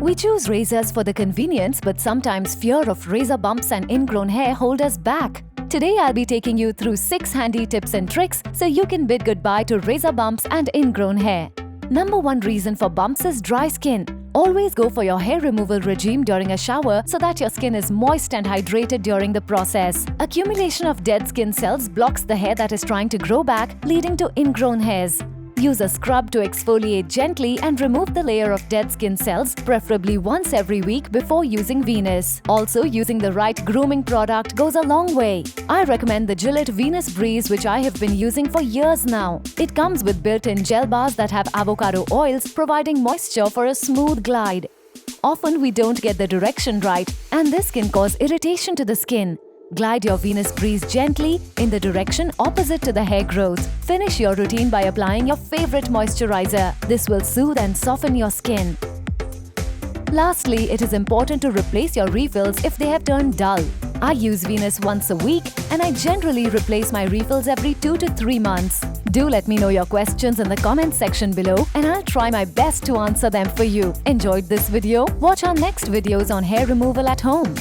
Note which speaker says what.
Speaker 1: We choose razors for the convenience, but sometimes fear of razor bumps and ingrown hair hold us back. Today I'll be taking you through 6 handy tips and tricks so you can bid goodbye to razor bumps and ingrown hair. Number 1 reason for bumps is dry skin. Always go for your hair removal regime during a shower so that your skin is moist and hydrated during the process. Accumulation of dead skin cells blocks the hair that is trying to grow back, leading to ingrown hairs. Use a scrub to exfoliate gently and remove the layer of dead skin cells, preferably once every week before using Venus. Also, using the right grooming product goes a long way. I recommend the Gillette Venus Breeze, which I have been using for years now. It comes with built-in gel bars that have avocado oils, providing moisture for a smooth glide. Often we don't get the direction right, and this can cause irritation to the skin. Glide your Venus Breeze gently in the direction opposite to the hair growth. Finish your routine by applying your favorite moisturizer. This will soothe and soften your skin. Lastly, it is important to replace your refills if they have turned dull. I use Venus once a week and I generally replace my refills every 2 to 3 months. Do let me know your questions in the comment section below and I'll try my best to answer them for you. Enjoyed this video? Watch our next videos on hair removal at home.